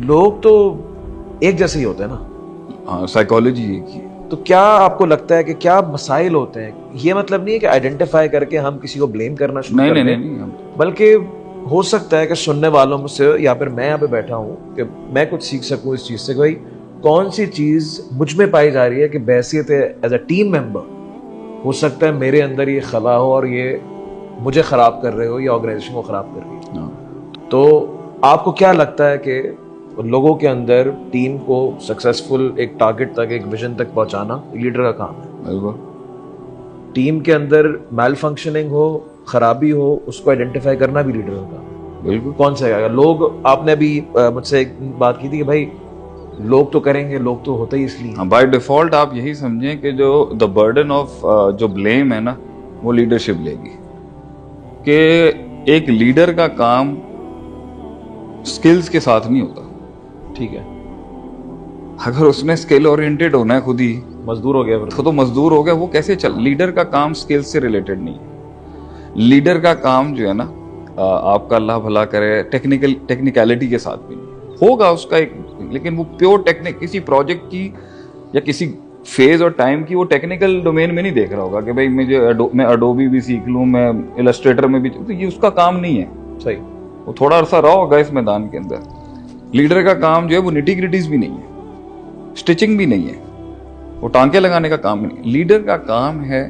लोग तो एक जैसे ही होते हैं ना, हाँ, साइकोलॉजी एक ही है। तो क्या आपको लगता है कि क्या मसाइल होते हैं? ये मतलब नहीं है कि आइडेंटिफाई करके हम किसी को ब्लेम करना शुरू नहीं कर नहीं दें, नहीं, हम बल्कि हो सकता है कि सुनने वालों में से या फिर मैं यहाँ पे बैठा हूँ कि मैं कुछ सीख सकूँ इस चीज़ से कि भाई कौन सी चीज़ मुझ में पाई जा रही है कि बहैसियत एज अ टीम मेंबर हो सकता है मेरे अंदर ये खला हो और ये मुझे ख़राब कर रहे हो या ऑर्गेनाइजेशन को ख़राब कर रही है। हाँ। तो आपको क्या लगता है कि लोगों के अंदर टीम को सक्सेसफुल एक टारगेट तक, एक विजन तक पहुंचाना लीडर का काम है? बिल्कुल। टीम के अंदर मैल फंक्शनिंग हो, खराबी हो, उसको आइडेंटिफाई करना भी लीडर का काम है। बिल्कुल। कौन सा है? लोग, आपने अभी मुझसे एक बात की थी कि भाई लोग तो करेंगे, लोग तो होते ही इसलिए। हाँ, बाय डिफॉल्ट आप यही समझें कि जो द बर्डन ऑफ जो ब्लेम है ना, वो लीडरशिप लेगी। कि एक लीडर का काम स्किल्स के साथ नहीं होता। ठीक है, अगर उसने स्किल ओरिएंटेड होना है खुद ही, मजदूर हो गया फिर तो मजदूर हो गया। वो कैसे चल? लीडर का काम स्किल्स से रिलेटेड नहीं है। लीडर का काम जो है ना, आपका अल्लाह भला करे, टेक्निकलिटी के साथ भी नहीं होगा उसका एक, लेकिन वो प्योर टेक्निक किसी प्रोजेक्ट की या किसी फेज और टाइम की वो टेक्निकल डोमेन में नहीं देख रहा होगा कि भाई मैं अडोबी भी सीख लूं, मैं इलस्ट्रेटर में भी, तो ये उसका काम नहीं है। सही। वो थोड़ा अरसा रहा होगा इस मैदान के अंदर। लीडर का काम जो है वो निटी ग्रिटीज भी नहीं है, स्टिचिंग भी नहीं है, वो टांके लगाने का काम नहीं। लीडर का काम है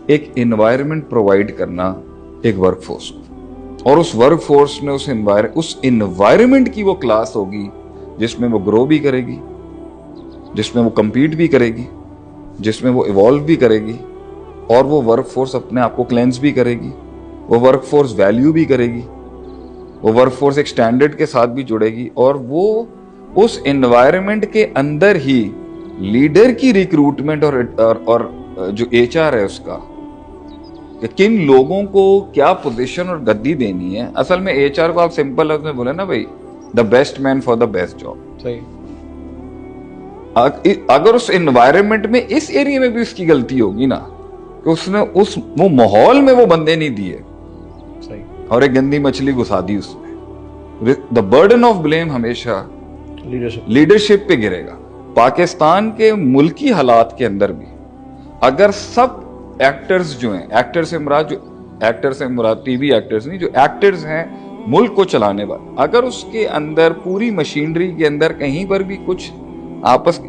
एक एनवायरनमेंट प्रोवाइड करना एक वर्कफोर्स को, और उस वर्कफोर्स में उस एनवायरनमेंट की वो क्लास होगी जिसमें वो ग्रो भी करेगी, जिसमें वो compete भी करेगी, जिसमें वो इवॉल्व भी करेगी, और वो वर्कफोर्स अपने आप को क्लेंस भी करेगी, वो वर्कफोर्स वैल्यू भी करेगी, वो वर्कफोर्स एक स्टैंडर्ड के साथ भी जुड़ेगी, और वो उस एनवायरनमेंट के अंदर ही लीडर की रिक्रूटमेंट और जो HR है उसका, कि किन लोगों को क्या पोजीशन और गद्दी देनी है। असल में HR को आप सिंपल लफ्ज में बोले ना भाई, the best man for the best job. सही। अगर उस एनवायरनमेंट में इस एरिया में भी उसकी गलती होगी ना, कि उसने वो माहौल में वो बंदे नहीं दिए, सही। और एक गंदी मछली घुसा दी उसमें, द बर्डन ऑफ ब्लेम हमेशा लीडरशिप पे गिरेगा। पाकिस्तान के मुल्की हालात के अंदर भी अगर सब एक्टर्स जो हैं, एक्टर से मुराद टीवी एक्टर्स नहीं, जो एक्टर्स हैं मुल्क को चलाने वाले, अगर उसके अंदर पूरी मशीनरी के अंदर कहीं पर भी कुछ आपस,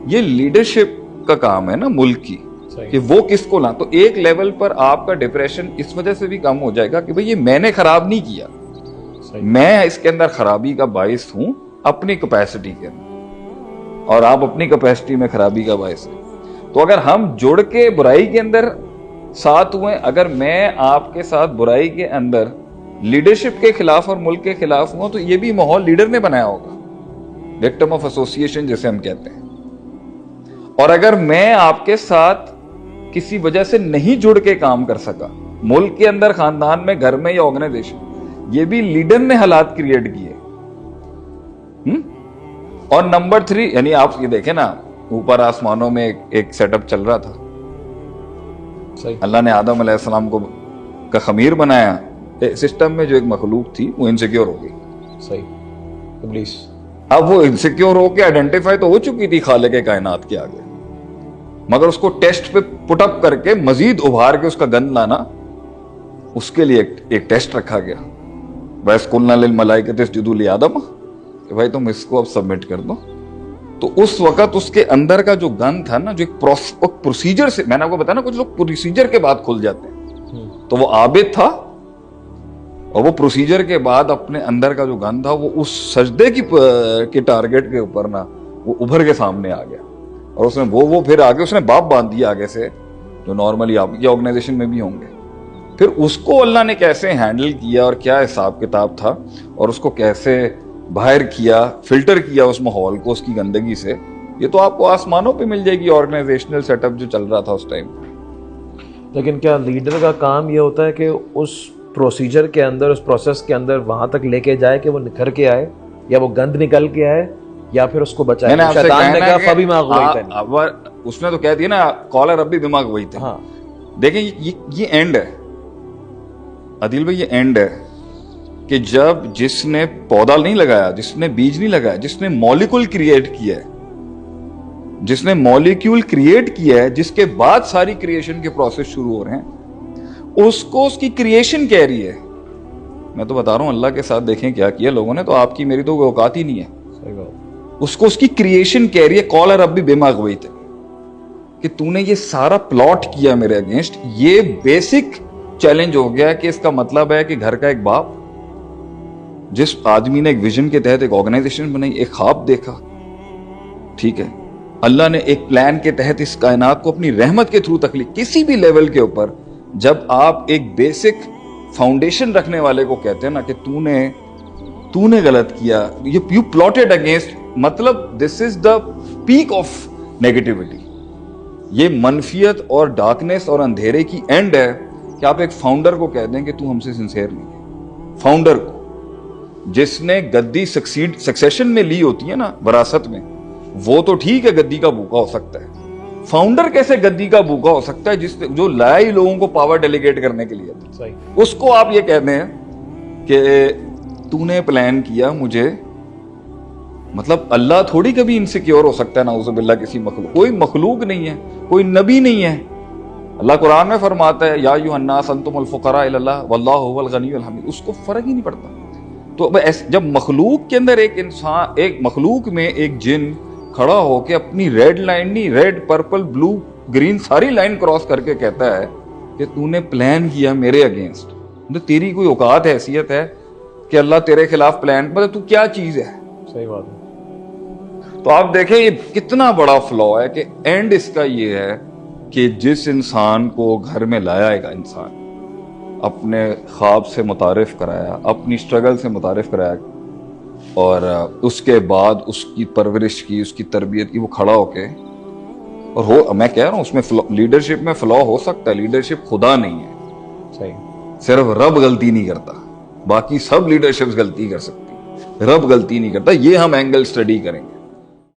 ये लीडरशिप का काम है ना मुल्क की, कि वो किसको ला। तो एक लेवल पर आपका डिप्रेशन इस वजह से भी कम हो जाएगा कि भाई ये मैंने खराब नहीं किया, मैं इसके अंदर खराबी का बाइस हूं अपनी कैपेसिटी के अंदर, और आप अपनी कैपेसिटी में खराबी का बाइस है। तो अगर हम जुड़ के बुराई के अंदर साथ हुए, अगर मैं आपके साथ बुराई के अंदर लीडरशिप के खिलाफ और मुल्क के खिलाफ हुआ, तो ये भी माहौल लीडर ने बनाया होगा, विक्टिम ऑफ एसोसिएशन जिसे हम कहते हैं। और अगर मैं आपके साथ किसी वजह से नहीं जुड़ के काम कर सका, मुल्क के अंदर, खानदान में, घर में या ऑर्गेनाइजेशन, ये भी लीडर ने हालात क्रिएट किए। और नंबर 3, यानी आप ये देखें ना, ऊपर आसमानों में एक सेटअप चल रहा था। सही। अल्लाह ने आदम अलैहिस्सलाम को का खमीर बनाया, सिस्टम में जो एक मखलूक थी वो इनसिक्योर हो गई। सही। इब्लीस। अब वो इनसिक्योर होके आइडेंटिफाई तो हो चुकी थी खालिक के कायनात के आगे, मगर उसको टेस्ट पे पुटअप करके मजीद उभार के उसका गंद लाना, उसके लिए एक टेस्ट रखा गया। वैस कुलना लिल मलाइकति इसजुदू लि आदम, कि भाई तुम इसको अब सबमिट कर दो। तो उस वक्त उसके अंदर का जो गंद था ना, जो एक प्रोसीजर से, मैंने आपको बताया ना, कुछ लोग प्रोसीजर के बाद खुल जाते हैं, तो वो आबिद था, और वो प्रोसीजर के बाद अपने अंदर का जो गंद था वो उस सजदे की टारगेट के ऊपर ना वो उभर के सामने आ गया, और उसने वो फिर आगे उसने बाप बांध दिया आगे से, जो नॉर्मली आपकी ऑर्गेनाइजेशन में भी होंगे। फिर उसको अल्लाह ने कैसे हैंडल किया और क्या हिसाब किताब था, और उसको कैसे बाहर किया, फिल्टर किया उस माहौल को उसकी गंदगी से, ये तो आपको आसमानों पे मिल जाएगी ऑर्गेनाइजेशनल सेटअप जो चल रहा था उस टाइम। लेकिन क्या लीडर का काम ये होता है कि उस प्रोसीजर के अंदर, उस प्रोसेस के अंदर वहां तक लेके जाए कि वो निखर के आए, या वो गंद निकल के आए, या फिर उसको बचाए? शैतान ने कहा फबी मा अग़वैतनी, उसने तो कह दिया ना, कॉल रब्बी बिमा अग़वैतनी। हाँ। देखें ये एंड है आदिल भाई, ये एंड है। कि जब जिसने पौधा नहीं लगाया, जिसने बीज नहीं लगाया, जिसने मॉलिक्यूल क्रिएट किया है, जिसने मॉलिक्यूल क्रिएट किया है, जिसके बाद सारी क्रिएशन के प्रोसेस शुरू हो रहे हैं, उसको उसकी क्रिएशन कह रही है। मैं तो बता रहा हूं अल्लाह के साथ देखें क्या किया लोगों ने, तो आपकी मेरी तो कोई औकात ही नहीं है। सही बात। उसको उसकी क्रिएशन कह रही है, कॉल रब्बी बिमा गवैतनी, कि तूने ये सारा प्लॉट किया मेरे अगेंस्ट। ये बेसिक चैलेंज हो गया कि इसका मतलब है कि घर का एक बाप, जिस आदमी ने एक विजन के तहत एक ऑर्गेनाइजेशन बनाई, एक ख्वाब देखा, ठीक है, अल्लाह ने एक प्लान के तहत इस कायनात को अपनी रहमत के थ्रू तकलीफ, किसी भी लेवल के ऊपर जब आप एक बेसिक फाउंडेशन रखने वाले को कहते हैं ना कि तूने गलत किया, यू प्लॉटेड अगेंस्ट, मतलब this is the peak of negativity. ये मनफियत और डार्कनेस और अंधेरे की एंड है कि आप एक फाउंडर को कह दें कि तू हमसे सिंसियर नहीं है। फाउंडर को, जिसने गद्दी सक्सेशन में ली होती है ना, विरासत में, वो तो ठीक है गद्दी का भूखा हो सकता है। फाउंडर कैसे गद्दी का भूखा हो सकता है जो लाया ही लोगों को पावर डेलीगेट करने के लिए? सही। उसको आप ये कहते हैं कि तूने प्लान किया मुझे, मतलब अल्लाह थोड़ी कभी इनसिक्योर हो सकता है नाउजुबिल्लाह किसी मखलूक। कोई मखलूक नहीं है, कोई नबी नहीं है। अल्लाह कुरान में फरमाता है या अय्युहन्नास अंतुमुल फुकरा इलल्लाह वल्लाहु हुवल गनियुल हमीद। उसको फर्क ही नहीं पड़ता। तो अब जब मखलूक के अंदर एक इंसान, एक मखलूक में एक जिन खड़ा होकर अपनी रेड लाइन, नहीं रेड पर्पल ब्लू ग्रीन सारी लाइन क्रॉस करके कहता है कि तूने प्लान किया मेरे अगेंस्ट, तो तेरी कोई औकात हैसियत है कि अल्लाह तेरे खिलाफ प्लान, मतलब तू क्या चीज है? सही बात है। तो आप देखें ये कितना बड़ा फ्लॉ है कि एंड इसका ये है कि जिस इंसान को घर में लाया एक इंसान, अपने ख्वाब से मुतारिफ कराया, अपनी स्ट्रगल से मुतारिफ कराया, और उसके बाद उसकी परवरिश की, उसकी तरबियत की, वो खड़ा होके और हो, मैं कह रहा हूं उसमें लीडरशिप में फ्लॉ हो सकता है। लीडरशिप खुदा नहीं है, सही। सिर्फ रब गलती नहीं करता, बाकी सब लीडरशिप गलती कर सकती, रब गलती नहीं करता। ये हम एंगल स्टडी करेंगे।